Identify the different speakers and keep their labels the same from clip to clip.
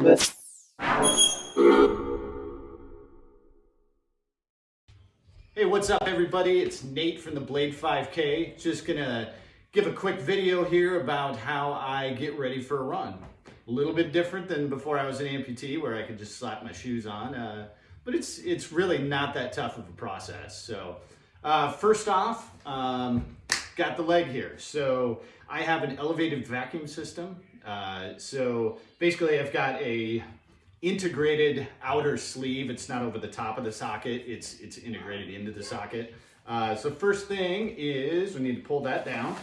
Speaker 1: Hey, what's up everybody? It's Nate from the Blade 5K. Just gonna give a quick video here about how I get ready for a run. A little bit different than before I was an amputee where I could just slap my shoes on, but it's really not that tough of a process. So first off, got the leg here. So I have an elevated vacuum system. So basically I've got a integrated outer sleeve. It's not over the top of the socket. It's integrated into the socket. So first thing is we need to pull that down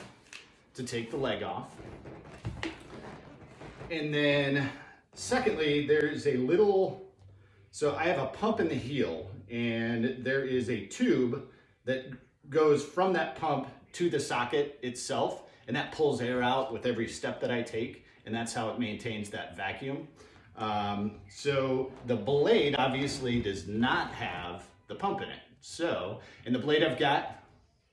Speaker 1: to take the leg off. And then secondly, there's a little, so I have a pump in the heel and there is a tube that goes from that pump to the socket itself, and that pulls air out with every step that I take, and that's how it maintains that vacuum. So the blade obviously does not have the pump in it. So, and the blade I've got,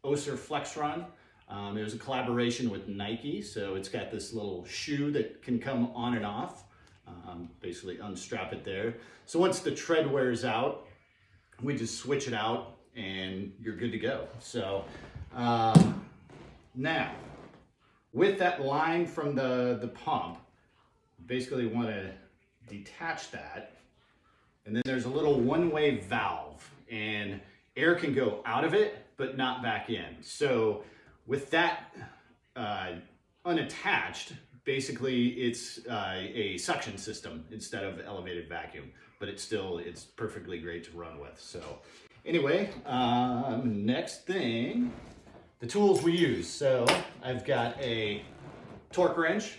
Speaker 1: Ossur Flex Run. It was a collaboration with Nike. So it's got this little shoe that can come on and off. Basically unstrap it there. So once the tread wears out, we just switch it out and you're good to go. So now with that line from the pump, basically want to detach that, and then there's a little one-way valve and air can go out of it but not back in. So with that unattached, basically it's a suction system instead of elevated vacuum, but it's perfectly great to run with. So anyway, next thing, the tools we use. So I've got a torque wrench,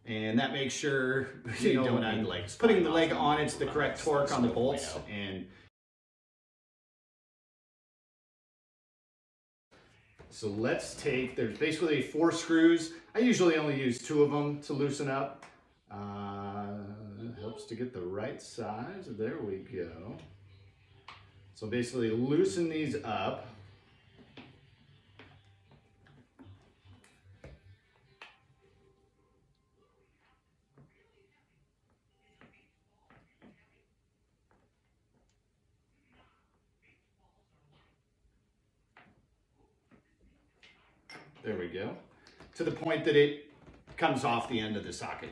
Speaker 1: and that makes sure you know when I'm like putting the leg on, it's the correct torque on the bolts. And so let's take, there's basically 4 screws. I usually only use 2 of them to loosen up. Helps to get the right size. There we go. So basically loosen these up. There we go. To the point that it comes off the end of the socket.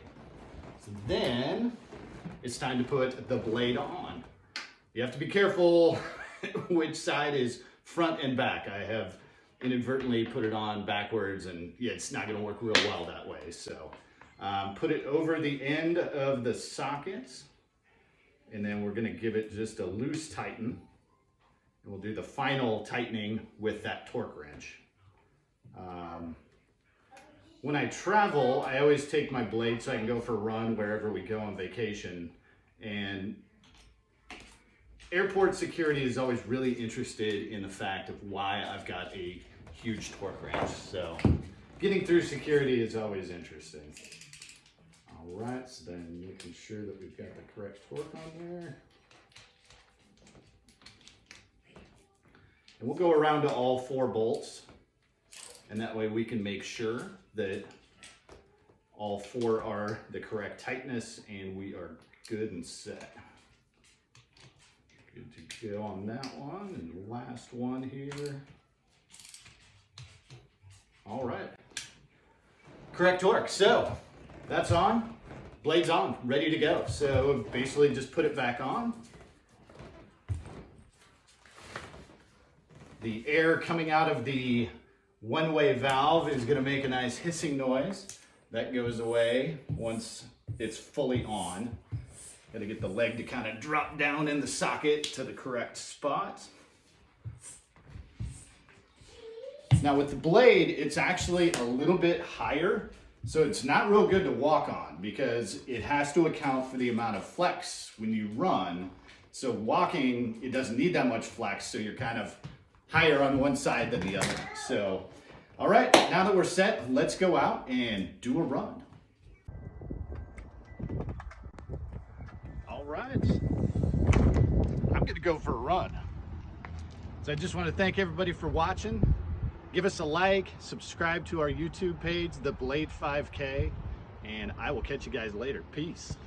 Speaker 1: So then it's time to put the blade on. You have to be careful which side is front and back. I have inadvertently put it on backwards, and yeah, it's not going to work real well that way. So put it over the end of the sockets, and then we're going to give it just a loose tighten. And we'll do the final tightening with that torque wrench. When I travel, I always take my blade so I can go for a run wherever we go on vacation. And airport security is always really interested in the fact of why I've got a huge torque wrench. So getting through security is always interesting. All right, so then making sure that we've got the correct torque on there. And we'll go around to all 4 bolts. And that way we can make sure that all 4 are the correct tightness and we are good and set. Good to go on that one. And the last one here. All right. Correct torque. So that's on. Blade's on. Ready to go. So basically just put it back on. The air coming out of the one-way valve is going to make a nice hissing noise. That goes away once it's fully on. Got to get the leg to kind of drop down in the socket to the correct spot. Now with the blade, it's actually a little bit higher, so it's not real good to walk on because it has to account for the amount of flex when you run. So walking, it doesn't need that much flex, so you're kind of higher on one side than the other. So, all right, now that we're set, let's go out and do a run. All right, I'm gonna go for a run. So I just want to thank everybody for watching. Give us a like, subscribe to our YouTube page, The Blade 5K. and I will catch you guys later. Peace.